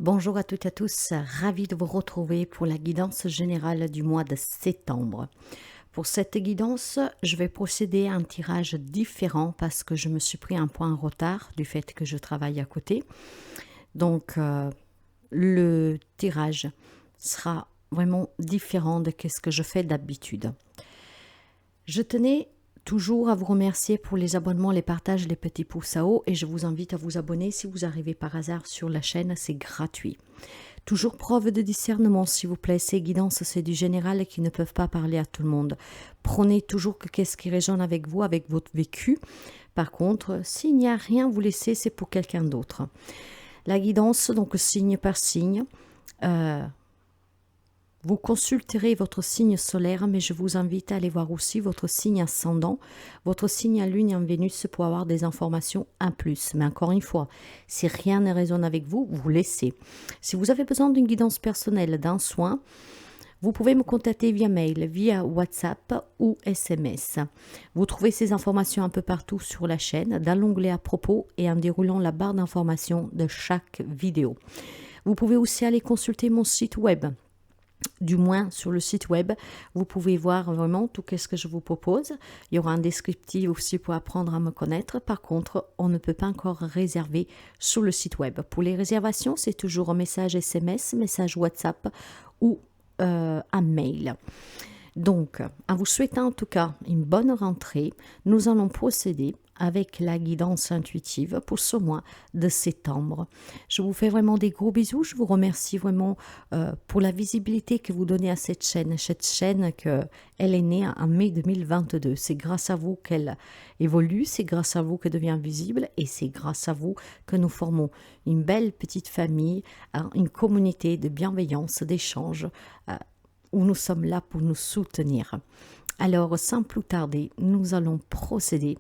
Bonjour à toutes et à tous, ravi de vous retrouver pour la guidance générale du mois de septembre. Pour cette guidance, je vais procéder à un tirage différent parce que je me suis pris un point en retard du fait que je travaille à côté. Donc, le tirage sera vraiment différent de ce que je fais d'habitude. Je tenais toujours à vous remercier pour les abonnements, les partages, les petits pouces à haut et je vous invite à vous abonner si vous arrivez par hasard sur la chaîne, c'est gratuit. Toujours preuve de discernement, s'il vous plaît, ces guidances, c'est du général qui ne peuvent pas parler à tout le monde. Prenez toujours que qu'est-ce qui résonne avec vous, avec votre vécu. Par contre, s'il n'y a rien, vous laissez, c'est pour quelqu'un d'autre. La guidance, donc signe par signe, vous consulterez votre signe solaire, mais je vous invite à aller voir aussi votre signe ascendant, votre signe à lune et en Vénus pour avoir des informations en plus. Mais encore une fois, si rien ne résonne avec vous, vous laissez. Si vous avez besoin d'une guidance personnelle, d'un soin, vous pouvez me contacter via mail, via WhatsApp ou SMS. Vous trouvez ces informations un peu partout sur la chaîne, dans l'onglet à propos et en déroulant la barre d'informations de chaque vidéo. Vous pouvez aussi aller consulter mon site web. Du moins sur le site web, vous pouvez voir vraiment tout ce que je vous propose. Il y aura un descriptif aussi pour apprendre à me connaître. Par contre, on ne peut pas encore réserver sur le site web. Pour les réservations, c'est toujours un message SMS, message WhatsApp ou un mail. Donc, en vous souhaitant en tout cas une bonne rentrée, nous allons procéder avec la guidance intuitive pour ce mois de septembre. Je vous fais vraiment des gros bisous. Je vous remercie vraiment pour la visibilité que vous donnez à cette chaîne. Cette chaîne, elle est née en mai 2022. C'est grâce à vous qu'elle évolue, c'est grâce à vous qu'elle devient visible et c'est grâce à vous que nous formons une belle petite famille, une communauté de bienveillance, d'échange, où nous sommes là pour nous soutenir. Alors, sans plus tarder, nous allons procéder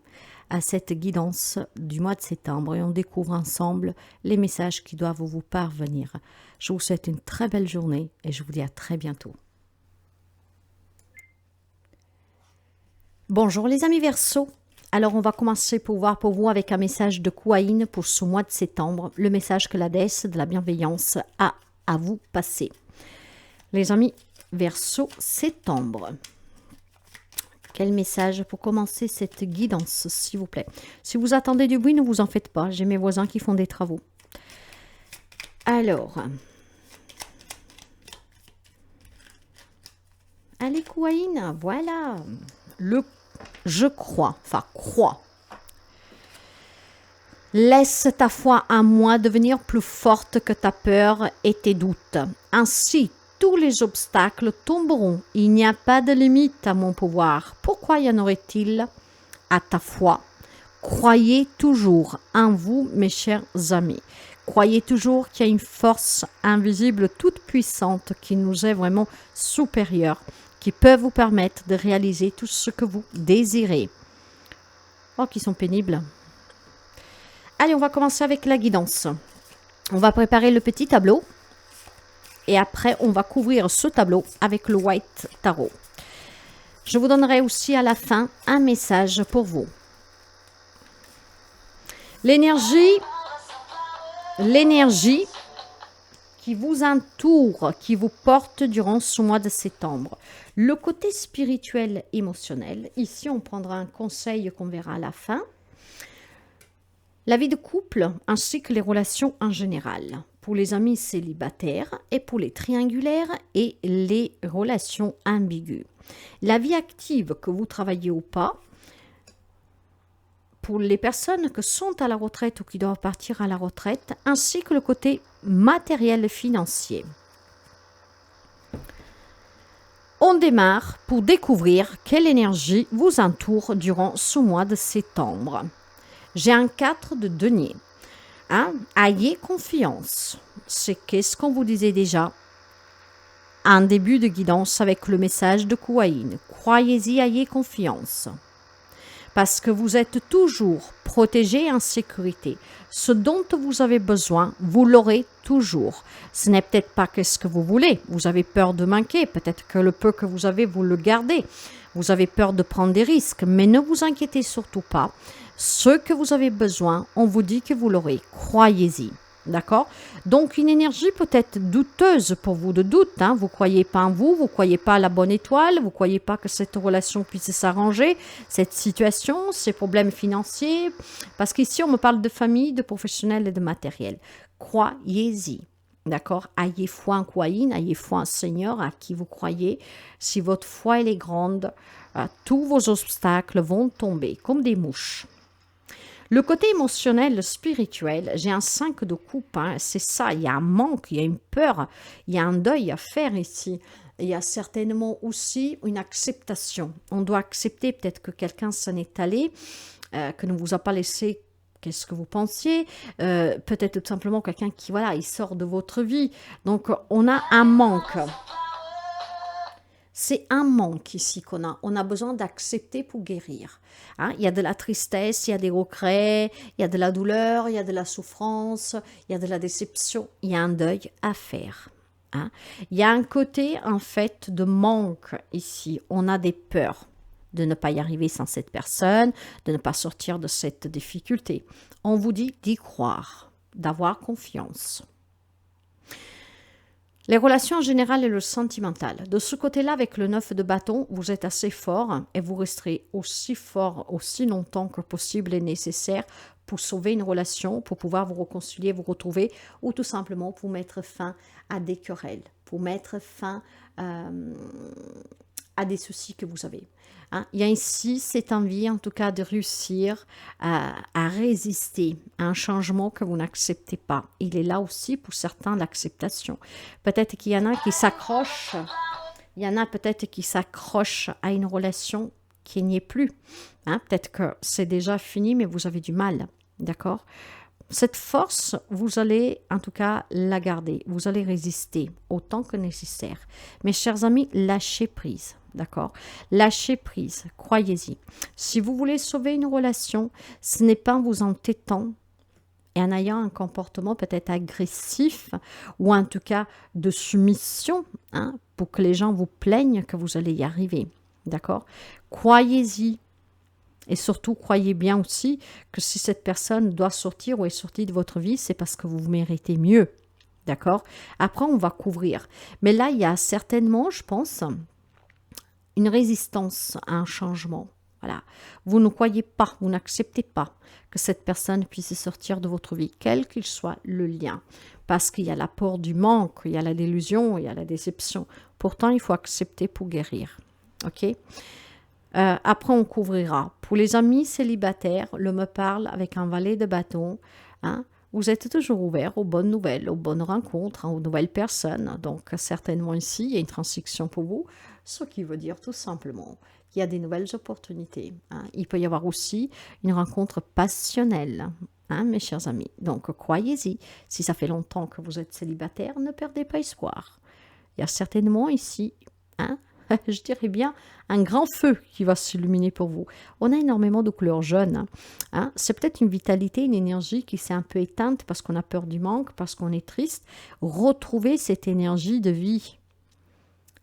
à cette guidance du mois de septembre et on découvre ensemble les messages qui doivent vous parvenir. Je vous souhaite une très belle journée et je vous dis à très bientôt. Bonjour les amis Verseaux. Alors, on va commencer pour voir pour vous avec un message de Kuan pour ce mois de septembre, le message que la déesse de la bienveillance a à vous passer. Les amis Verseaux, septembre. Quel message pour commencer cette guidance, s'il vous plaît. Si vous attendez du bruit, ne vous en faites pas. J'ai mes voisins qui font des travaux. Alors. Allez, Kuan, voilà. Je crois, enfin, crois. Laisse ta foi en moi devenir plus forte que ta peur et tes doutes. Ainsi, tous les obstacles tomberont. Il n'y a pas de limite à mon pouvoir. Pourquoi y en aurait-il à ta foi? Croyez toujours en vous, mes chers amis. Croyez toujours qu'il y a une force invisible, toute puissante, qui nous est vraiment supérieure, qui peut vous permettre de réaliser tout ce que vous désirez. Oh, qui sont pénibles. Allez, on va commencer avec la guidance. On va préparer le petit tableau. Et après, on va couvrir ce tableau avec le White Tarot. Je vous donnerai aussi à la fin un message pour vous. L'énergie qui vous entoure, qui vous porte durant ce mois de septembre. Le côté spirituel, émotionnel. Ici, on prendra un conseil qu'on verra à la fin. La vie de couple ainsi que les relations en général. Pour les amis célibataires et pour les triangulaires et les relations ambiguës. La vie active, que vous travaillez ou pas, pour les personnes qui sont à la retraite ou qui doivent partir à la retraite, ainsi que le côté matériel et financier. On démarre pour découvrir quelle énergie vous entoure durant ce mois de septembre. J'ai un 4 de denier. Ayez confiance. C'est qu'est-ce qu'on vous disait déjà en début de guidance avec le message de Kuan. Croyez-y, ayez confiance. Parce que vous êtes toujours protégé et en sécurité. Ce dont vous avez besoin, vous l'aurez toujours. Ce n'est peut-être pas ce que vous voulez. Vous avez peur de manquer. Peut-être que le peu que vous avez, vous le gardez. Vous avez peur de prendre des risques. Mais ne vous inquiétez surtout pas. Ce que vous avez besoin, on vous dit que vous l'aurez. Croyez-y. D'accord? Donc, une énergie peut-être douteuse pour vous, de doute. Hein? Vous ne croyez pas en vous, vous ne croyez pas à la bonne étoile, vous ne croyez pas que cette relation puisse s'arranger, cette situation, ces problèmes financiers. Parce qu'ici, on me parle de famille, de professionnel et de matériel. Croyez-y. D'accord? Ayez foi en Kwaïn, ayez foi en Seigneur, à qui vous croyez. Si votre foi elle est grande, tous vos obstacles vont tomber comme des mouches. Le côté émotionnel, spirituel, j'ai un 5 de coupe, hein, c'est ça, il y a un manque, il y a une peur, il y a un deuil à faire ici. Il y a certainement aussi une acceptation. On doit accepter peut-être que quelqu'un s'en est allé, que ne vous a pas laissé qu'est-ce que vous pensiez, peut-être tout simplement quelqu'un qui, voilà, il sort de votre vie. Donc, on a un manque. C'est un manque ici qu'on a. On a besoin d'accepter pour guérir. Hein? Il y a de la tristesse, il y a des regrets, il y a de la douleur, il y a de la souffrance, il y a de la déception. Il y a un deuil à faire. Hein? Il y a un côté, en fait, de manque ici. On a des peurs de ne pas y arriver sans cette personne, de ne pas sortir de cette difficulté. On vous dit d'y croire, d'avoir confiance. Les relations en général et le sentimental. De ce côté-là, avec le 9 de bâton, vous êtes assez fort et vous resterez aussi fort, aussi longtemps que possible et nécessaire pour sauver une relation, pour pouvoir vous réconcilier, vous retrouver, ou tout simplement pour mettre fin à des querelles, pour mettre fin à des soucis que vous avez. Hein? Il y a ici cette envie, en tout cas, de réussir à résister à un changement que vous n'acceptez pas. Il est là aussi pour certains l'acceptation. Peut-être qu'il y en a qui s'accrochent, il y en a peut-être qui s'accrochent à une relation qui n'y est plus. Hein? Peut-être que c'est déjà fini, mais vous avez du mal. D'accord? Cette force, vous allez en tout cas la garder. Vous allez résister autant que nécessaire. Mes chers amis, lâchez prise. D'accord? Lâchez prise, croyez-y. Si vous voulez sauver une relation, ce n'est pas en vous entêtant et en ayant un comportement peut-être agressif ou en tout cas de soumission, hein, pour que les gens vous plaignent que vous allez y arriver. D'accord? Croyez-y. Et surtout, croyez bien aussi que si cette personne doit sortir ou est sortie de votre vie, c'est parce que vous méritez mieux. D'accord? Après, on va couvrir. Mais là, il y a certainement, je pense, une résistance à un changement. Voilà. Vous ne croyez pas, vous n'acceptez pas que cette personne puisse sortir de votre vie, quel qu'il soit le lien. Parce qu'il y a l'apport du manque, il y a la délusion, il y a la déception. Pourtant, il faut accepter pour guérir. OK? Après, on couvrira. Pour les amis célibataires, le me parle avec un valet de bâton. Hein? Vous êtes toujours ouvert aux bonnes nouvelles, aux bonnes rencontres, hein, aux nouvelles personnes. Donc, certainement ici, il y a une transition pour vous, ce qui veut dire tout simplement qu'il y a des nouvelles opportunités. Hein. Il peut y avoir aussi une rencontre passionnelle, hein, mes chers amis. Donc, croyez-y. Si ça fait longtemps que vous êtes célibataire, ne perdez pas espoir. Il y a certainement ici, hein, je dirais bien, un grand feu qui va s'illuminer pour vous. On a énormément de couleurs jaunes. Hein. C'est peut-être une vitalité, une énergie qui s'est un peu éteinte parce qu'on a peur du manque, parce qu'on est triste. Retrouvez cette énergie de vie.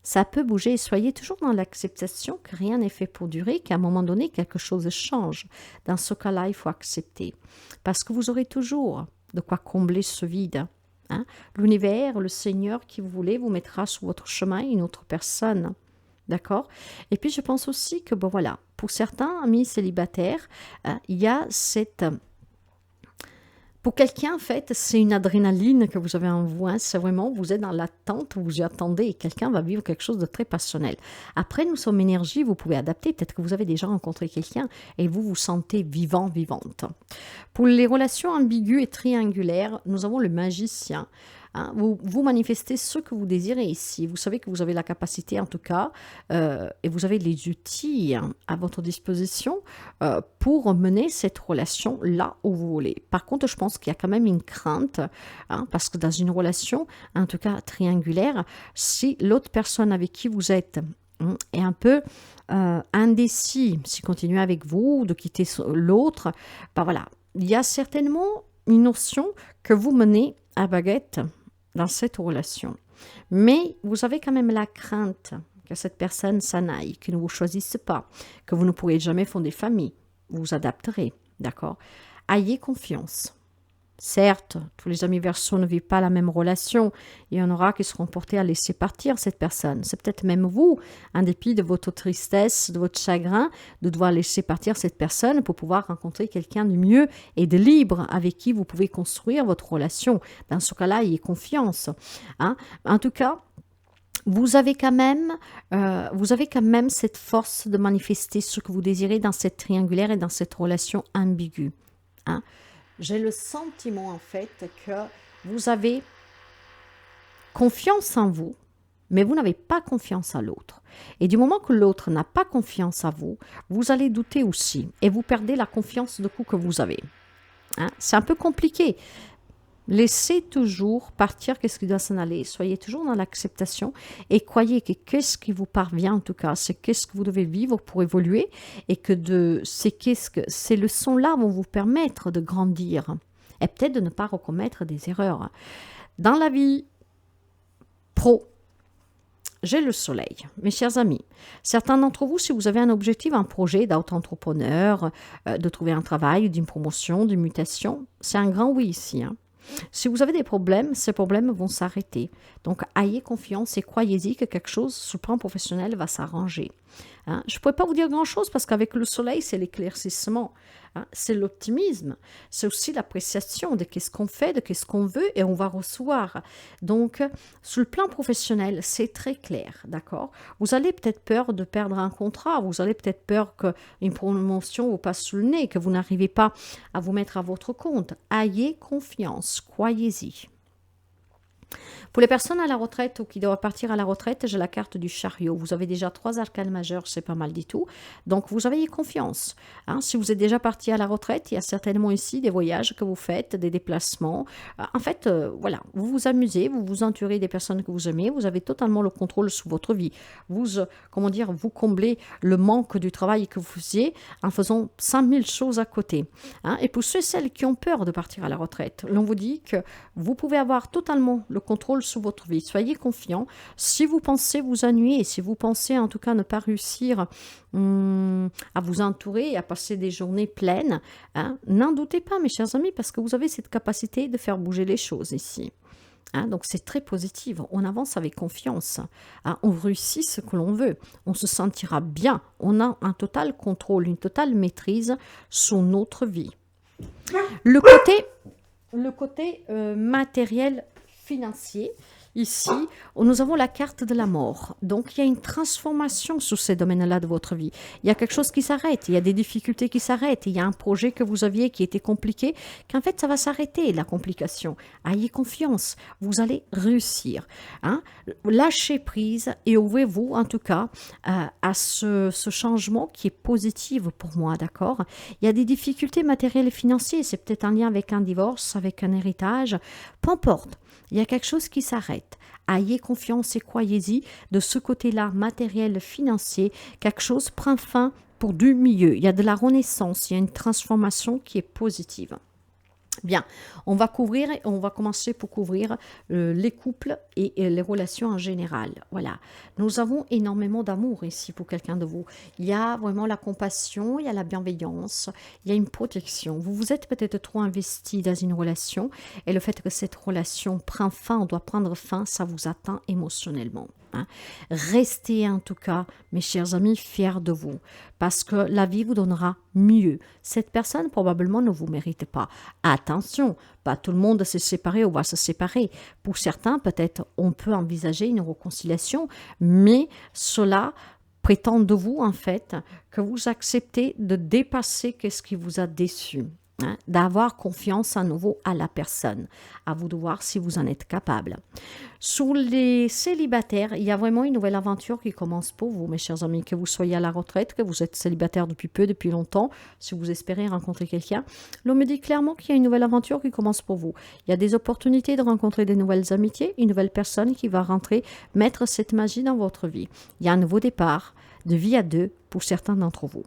Ça peut bouger. Soyez toujours dans l'acceptation que rien n'est fait pour durer, qu'à un moment donné, quelque chose change. Dans ce cas-là, il faut accepter. Parce que vous aurez toujours de quoi combler ce vide. Hein. L'univers, le Seigneur qui vous voulez, vous mettra sur votre chemin une autre personne. D'accord? Et puis, je pense aussi que, bon, voilà, pour certains amis célibataires, il y a cette... Pour quelqu'un, en fait, c'est une adrénaline que vous avez en vous. Hein. C'est vraiment, vous êtes dans l'attente, vous y attendez et quelqu'un va vivre quelque chose de très passionnel. Après, nous sommes énergie, vous pouvez adapter. Peut-être que vous avez déjà rencontré quelqu'un et vous vous sentez vivant, vivante. Pour les relations ambiguës et triangulaires, nous avons le magicien. Hein, vous manifestez ce que vous désirez ici. Vous savez que vous avez la capacité, en tout cas, et vous avez les outils à votre disposition pour mener cette relation là où vous voulez. Par contre, je pense qu'il y a quand même une crainte, hein, parce que dans une relation, en tout cas triangulaire, si l'autre personne avec qui vous êtes est un peu indécis, si continuer avec vous, de quitter l'autre, ben voilà, il y a certainement une notion que vous menez à baguette dans cette relation. Mais vous avez quand même la crainte que cette personne s'en aille, que ne vous choisisse pas, que vous ne pourrez jamais fonder famille. Vous vous adapterez, d'accord? Ayez confiance. Certes, tous les amis Verseau ne vivent pas la même relation. Il y en aura qui seront portés à laisser partir cette personne. C'est peut-être même vous, en dépit de votre tristesse, de votre chagrin, de devoir laisser partir cette personne pour pouvoir rencontrer quelqu'un de mieux et de libre avec qui vous pouvez construire votre relation. Dans ce cas-là, ayez confiance. Hein. En tout cas, vous avez quand même cette force de manifester ce que vous désirez dans cette triangulaire et dans cette relation ambiguë. Hein. J'ai le sentiment, en fait, que vous avez confiance en vous, mais vous n'avez pas confiance à l'autre. Et du moment que l'autre n'a pas confiance à vous, vous allez douter aussi. Et vous perdez la confiance de coup que vous avez. Hein? C'est un peu compliqué. Laissez toujours partir qu'est-ce qui doit s'en aller. Soyez toujours dans l'acceptation et croyez que qu'est-ce qui vous parvient en tout cas, c'est qu'est-ce que vous devez vivre pour évoluer et que ces leçons-là vont vous permettre de grandir et peut-être de ne pas recommettre des erreurs. Dans la vie pro, j'ai le soleil. Mes chers amis, certains d'entre vous, si vous avez un objectif, un projet d'auto-entrepreneur, de trouver un travail, d'une promotion, d'une mutation, c'est un grand oui ici, hein. Si vous avez des problèmes, ces problèmes vont s'arrêter. Donc, ayez confiance et croyez-y que quelque chose sur le plan professionnel va s'arranger. Hein? Je ne pourrais pas vous dire grand-chose parce qu'avec le soleil, c'est l'éclaircissement. Hein? C'est l'optimisme. C'est aussi l'appréciation de qu'est-ce qu'on fait, de qu'est-ce qu'on veut et on va recevoir. Donc, sur le plan professionnel, c'est très clair, d'accord? Vous avez peut-être peur de perdre un contrat. Vous avez peut-être peur qu'une promotion vous passe sous le nez, que vous n'arrivez pas à vous mettre à votre compte. Ayez confiance, croyez-y. Pour les personnes à la retraite ou qui doivent partir à la retraite, j'ai la carte du chariot. Vous avez déjà 3 arcanes majeurs, c'est pas mal du tout. Donc, vous avez confiance. Hein. Si vous êtes déjà parti à la retraite, il y a certainement ici des voyages que vous faites, des déplacements. En fait, voilà, vous vous amusez, vous vous entourez des personnes que vous aimez, vous avez totalement le contrôle sur votre vie. Vous, vous comblez le manque du travail que vous faisiez en faisant 5000 choses à côté. Hein. Et pour ceux et celles qui ont peur de partir à la retraite, l'on vous dit que vous pouvez avoir totalement le contrôle sur votre vie. Soyez confiants. Si vous pensez vous ennuyer, si vous pensez en tout cas ne pas réussir à vous entourer et à passer des journées pleines, hein, n'en doutez pas, mes chers amis, parce que vous avez cette capacité de faire bouger les choses ici. Hein, donc c'est très positif. On avance avec confiance. Hein, on réussit ce que l'on veut. On se sentira bien. On a un total contrôle, une totale maîtrise sur notre vie. Le côté matériel financier, ici, nous avons la carte de la mort. Donc, il y a une transformation sur ces domaines-là de votre vie. Il y a quelque chose qui s'arrête, il y a des difficultés qui s'arrêtent, il y a un projet que vous aviez qui était compliqué, qu'en fait, ça va s'arrêter, la complication. Ayez confiance, vous allez réussir. Hein? Lâchez prise et ouvrez-vous, en tout cas, à ce changement qui est positif pour moi, d'accord? Il y a des difficultés matérielles et financières, c'est peut-être en lien avec un divorce, avec un héritage, peu importe. Il y a quelque chose qui s'arrête. Ayez confiance et croyez-y, de ce côté-là, matériel, financier, quelque chose prend fin pour du milieu. Il y a de la renaissance, il y a une transformation qui est positive. Bien, on va commencer pour couvrir les couples et les relations en général. Voilà, nous avons énormément d'amour ici pour quelqu'un de vous. Il y a vraiment la compassion, il y a la bienveillance, il y a une protection. Vous vous êtes peut-être trop investi dans une relation et le fait que cette relation prend fin, on doit prendre fin, ça vous atteint émotionnellement. Hein. Restez en tout cas, mes chers amis, fiers de vous, parce que la vie vous donnera mieux. Cette personne probablement ne vous mérite pas. Attention, pas tout le monde s'est séparé ou va se séparer. Pour certains, peut-être, on peut envisager une réconciliation, mais cela prétend de vous, en fait, que vous acceptez de dépasser ce qui vous a déçu. Hein, d'avoir confiance à nouveau à la personne. À vous de voir si vous en êtes capable. Sous les célibataires, il y a vraiment une nouvelle aventure qui commence pour vous, mes chers amis, que vous soyez à la retraite, que vous êtes célibataire depuis peu, depuis longtemps, si vous espérez rencontrer quelqu'un. L'on me dit clairement qu'il y a une nouvelle aventure qui commence pour vous. Il y a des opportunités de rencontrer des nouvelles amitiés, une nouvelle personne qui va rentrer, mettre cette magie dans votre vie. Il y a un nouveau départ de vie à deux pour certains d'entre vous.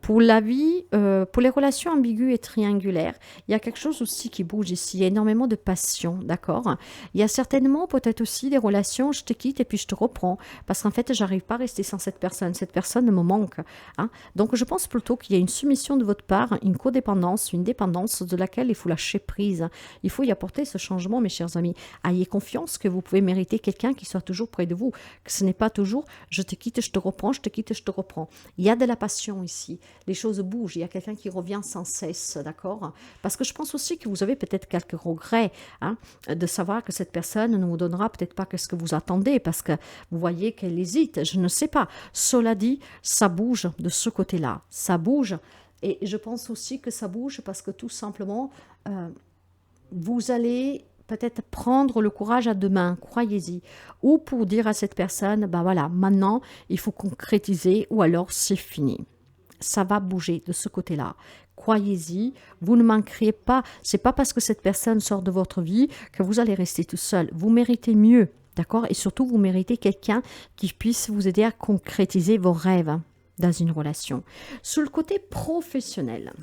Pour la vie, pour les relations ambiguës et triangulaires, il y a quelque chose aussi qui bouge ici. Il y a énormément de passion, d'accord? Il y a certainement peut-être aussi des relations, je te quitte et puis je te reprends. Parce qu'en fait, j'arrive pas à rester sans cette personne. Cette personne me manque, hein. Donc, je pense plutôt qu'il y a une soumission de votre part, une codépendance, une dépendance de laquelle il faut lâcher prise. Il faut y apporter ce changement, mes chers amis. Ayez confiance que vous pouvez mériter quelqu'un qui soit toujours près de vous. Que ce n'est pas toujours je te quitte, je te reprends, je te quitte, je te reprends. Il y a de la passion ici. Les choses bougent. Il y a quelqu'un qui revient sans cesse, d'accord? Parce que je pense aussi que vous avez peut-être quelques regrets, hein, de savoir que cette personne ne vous donnera peut-être pas ce que vous attendez parce que vous voyez qu'elle hésite. Je ne sais pas. Cela dit, ça bouge de ce côté-là. Ça bouge. Et je pense aussi que ça bouge parce que tout simplement, vous allez peut-être prendre le courage à deux mains, croyez-y, ou pour dire à cette personne, ben voilà, maintenant, il faut concrétiser ou alors c'est fini. Ça va bouger de ce côté-là. Croyez-y, vous ne manquerez pas. C'est pas parce que cette personne sort de votre vie que vous allez rester tout seul. Vous méritez mieux, d'accord? Et surtout, vous méritez quelqu'un qui puisse vous aider à concrétiser vos rêves dans une relation. Sur le côté professionnel,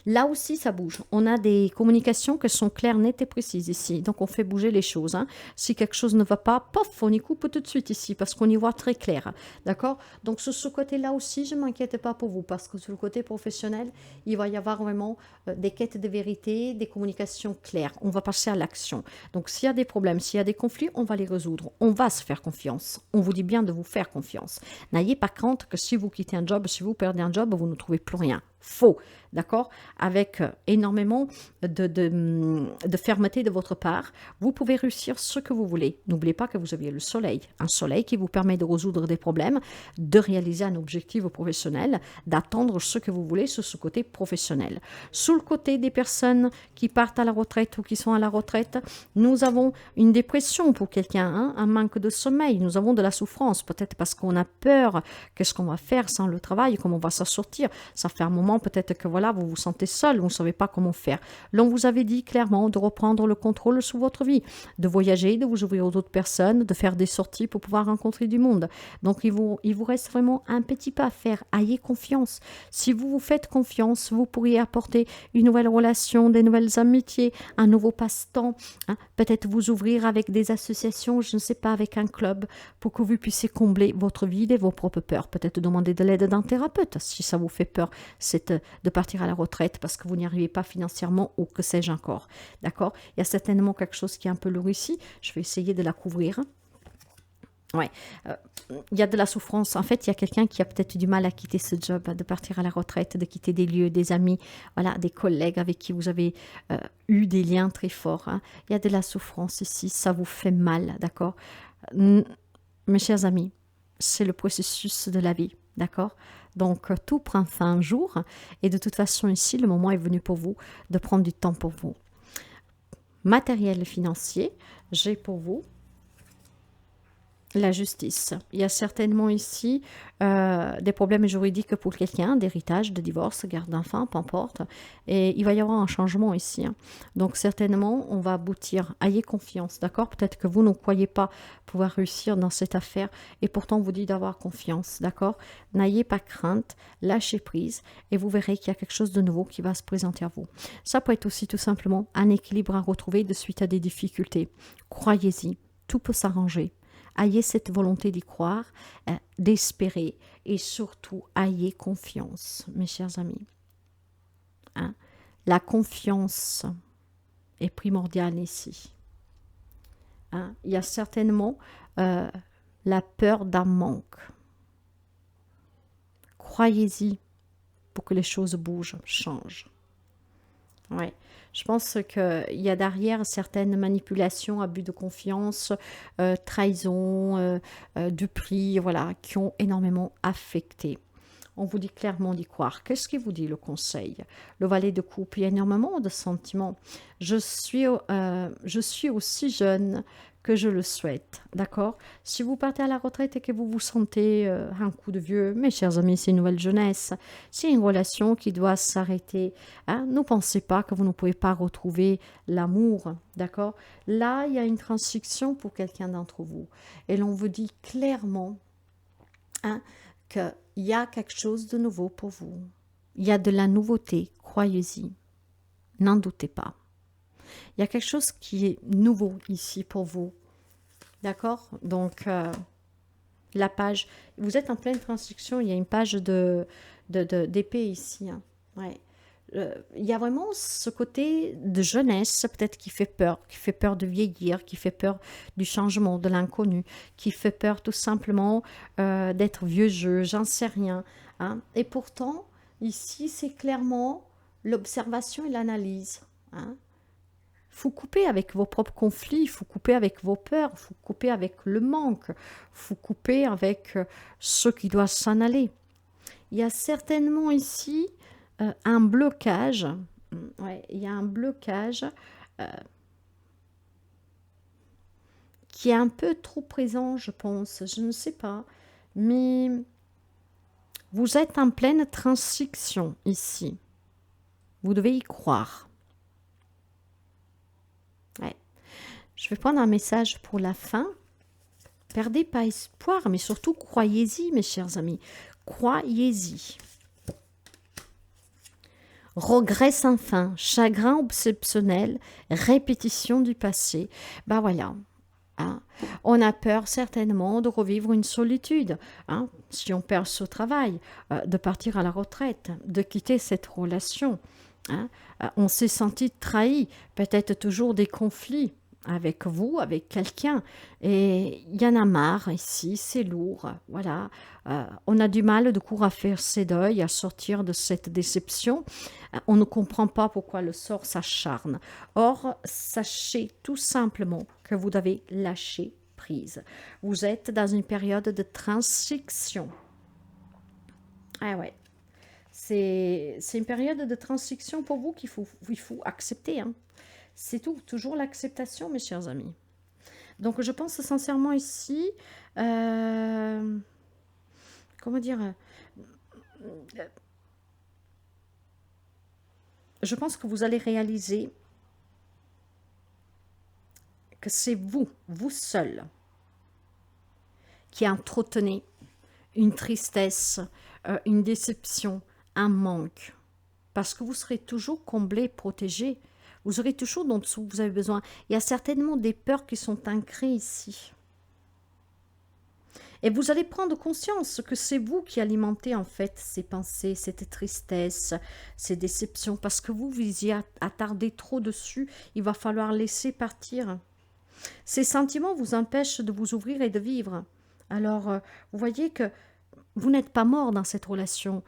là aussi, ça bouge. On a des communications qui sont claires, nettes et précises ici. Donc, on fait bouger les choses, hein. Si quelque chose ne va pas, pof, on y coupe tout de suite ici parce qu'on y voit très clair. D'accord? Donc, sur ce côté-là aussi, je ne m'inquiète pas pour vous parce que sur le côté professionnel, il va y avoir vraiment des quêtes de vérité, des communications claires. On va passer à l'action. Donc, s'il y a des problèmes, s'il y a des conflits, on va les résoudre. On va se faire confiance. On vous dit bien de vous faire confiance. N'ayez pas crainte que si vous quittez un job, si vous perdez un job, vous ne trouvez plus rien. Faux, d'accord? Avec énormément de fermeté de votre part, vous pouvez réussir ce que vous voulez. N'oubliez pas que vous avez le soleil, un soleil qui vous permet de résoudre des problèmes, de réaliser un objectif professionnel, d'attendre ce que vous voulez sur ce côté professionnel. Sous le côté des personnes qui partent à la retraite ou qui sont à la retraite, nous avons une dépression pour quelqu'un, hein, un manque de sommeil, nous avons de la souffrance, peut-être parce qu'on a peur, qu'est-ce qu'on va faire sans le travail, comment on va s'en sortir. Ça fait un moment peut-être que voilà, vous vous sentez seul, vous ne savez pas comment faire. L'on vous avait dit clairement de reprendre le contrôle sur votre vie, de voyager, de vous ouvrir aux autres personnes, de faire des sorties pour pouvoir rencontrer du monde. Donc il vous reste vraiment un petit pas à faire. Ayez confiance. Si vous vous faites confiance, vous pourriez apporter une nouvelle relation, des nouvelles amitiés, un nouveau passe-temps, hein. Peut-être vous ouvrir avec des associations, je ne sais pas, avec un club, pour que vous puissiez combler votre vide et vos propres peurs. Peut-être demander de l'aide d'un thérapeute, si ça vous fait peur, c'est de partir à la retraite parce que vous n'y arrivez pas financièrement ou que sais-je encore. D'accord? Il y a certainement quelque chose qui est un peu lourd ici. Je vais essayer de la couvrir. Ouais, il y a de la souffrance. En fait, il y a quelqu'un qui a peut-être du mal à quitter ce job, de partir à la retraite, de quitter des lieux, des amis, voilà, des collègues avec qui vous avez eu des liens très forts, hein. Il y a de la souffrance ici, ça vous fait mal, d'accord? Mes chers amis, c'est le processus de la vie, d'accord? Donc, tout prend fin un jour. Et de toute façon, ici, le moment est venu pour vous de prendre du temps pour vous. Matériel et financier, j'ai pour vous la justice. Il y a certainement ici des problèmes juridiques pour quelqu'un, d'héritage, de divorce, garde d'enfants, peu importe. Et il va y avoir un changement ici, hein. Donc certainement, on va aboutir. Ayez confiance, d'accord? Peut-être que vous ne croyez pas pouvoir réussir dans cette affaire et pourtant on vous dit d'avoir confiance, d'accord? N'ayez pas crainte, lâchez prise et vous verrez qu'il y a quelque chose de nouveau qui va se présenter à vous. Ça peut être aussi tout simplement un équilibre à retrouver de suite à des difficultés. Croyez-y, tout peut s'arranger. Ayez cette volonté d'y croire, d'espérer et surtout ayez confiance, mes chers amis. Hein? La confiance est primordiale ici. Hein? Il y a certainement la peur d'un manque. Croyez-y pour que les choses bougent, changent. Ouais. Je pense qu'il y a derrière certaines manipulations, abus de confiance, trahison, du prix, voilà, qui ont énormément affecté. On vous dit clairement d'y croire. Qu'est-ce qui vous dit le conseil? Le valet de coupe, il y a énormément de sentiments. Je suis aussi jeune que je le souhaite, d'accord? Si vous partez à la retraite et que vous vous sentez un coup de vieux, mes chers amis, c'est une nouvelle jeunesse. C'est une relation qui doit s'arrêter, hein? Ne pensez pas que vous ne pouvez pas retrouver l'amour, d'accord? Là, il y a une transition pour quelqu'un d'entre vous. Et l'on vous dit clairement, hein, qu'il y a quelque chose de nouveau pour vous. Il y a de la nouveauté, croyez-y. N'en doutez pas. Il y a quelque chose qui est nouveau ici pour vous. D'accord? Donc, la page, vous êtes en pleine transition, il y a une page d'épée ici. Hein. Ouais. Il y a vraiment ce côté de jeunesse, peut-être qui fait peur de vieillir, qui fait peur du changement, de l'inconnu, qui fait peur tout simplement d'être vieux jeu, j'en sais rien. Hein. Et pourtant, ici, c'est clairement l'observation et l'analyse. Hein. Faut couper avec vos propres conflits, il faut couper avec vos peurs, il faut couper avec le manque, il faut couper avec ce qui doit s'en aller. Il y a certainement ici un blocage. Ouais, il y a un blocage qui est un peu trop présent, je pense. Je ne sais pas. Mais vous êtes en pleine transition ici. Vous devez y croire. Ouais. Je vais prendre un message pour la fin. Perdez pas espoir, mais surtout croyez-y, mes chers amis. Croyez-y. Regret sans fin, chagrin obsessionnel, répétition du passé. Ben voilà. Hein. On a peur certainement de revivre une solitude. Hein. Si on perd ce travail, de partir à la retraite, de quitter cette relation. Hein. On s'est senti trahi, peut-être toujours des conflits avec vous, avec quelqu'un, et il y en a marre ici, c'est lourd, voilà. On a du mal de court à faire ses deuils, à sortir de cette déception. On ne comprend pas pourquoi le sort s'acharne. Or, sachez tout simplement que vous devez lâcher prise. Vous êtes dans une période de transition. Ah ouais. C'est une période de transition pour vous qu'il faut accepter. Hein. C'est tout, toujours l'acceptation, mes chers amis. Donc, je pense sincèrement ici, comment dire, je pense que vous allez réaliser que c'est vous seul, qui entretenez une tristesse, une déception, un manque. Parce que vous serez toujours comblé, protégé. Vous aurez toujours dont vous avez besoin. Il y a certainement des peurs qui sont ancrées ici. Et vous allez prendre conscience que c'est vous qui alimentez en fait ces pensées, cette tristesse, ces déceptions. Parce que vous y attardez trop dessus, il va falloir laisser partir. Ces sentiments vous empêchent de vous ouvrir et de vivre. Alors, vous voyez que vous n'êtes pas mort dans cette relation,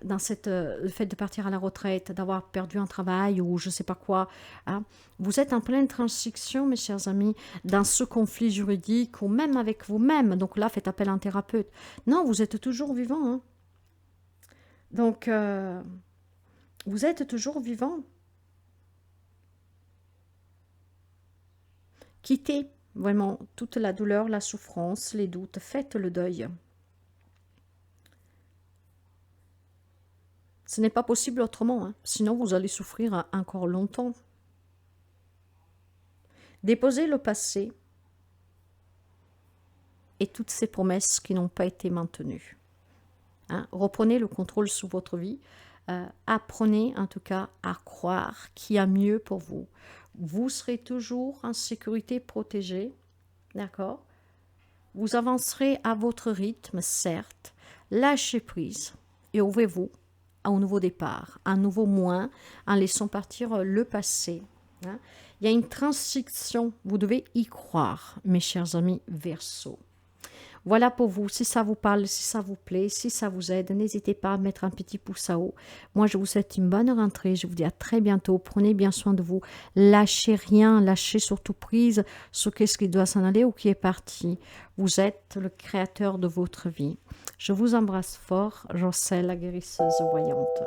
dans le fait de partir à la retraite, d'avoir perdu un travail ou je ne sais pas quoi. Hein. Vous êtes en pleine transition, mes chers amis, dans ce conflit juridique ou même avec vous-même. Donc là, faites appel à un thérapeute. Non, vous êtes toujours vivant. Hein. Donc, vous êtes toujours vivant. Quittez vraiment toute la douleur, la souffrance, les doutes. Faites le deuil. Ce n'est pas possible autrement, hein. Sinon vous allez souffrir encore longtemps. Déposez le passé et toutes ces promesses qui n'ont pas été maintenues. Hein. Reprenez le contrôle sur votre vie. Apprenez en tout cas à croire qu'il y a mieux pour vous. Vous serez toujours en sécurité, protégé. D'accord? Vous avancerez à votre rythme, certes. Lâchez prise et ouvrez-vous au nouveau départ, un nouveau moins, en laissant partir le passé. Hein. Il y a une transition, vous devez y croire, mes chers amis Verseau. Voilà pour vous, si ça vous parle, si ça vous plaît, si ça vous aide, n'hésitez pas à mettre un petit pouce en haut. Moi, je vous souhaite une bonne rentrée, je vous dis à très bientôt, prenez bien soin de vous, lâchez rien, lâchez surtout prise sur qu'est-ce qui doit s'en aller ou qui est parti. Vous êtes le créateur de votre vie. Je vous embrasse fort, Jocelle, la guérisseuse voyante.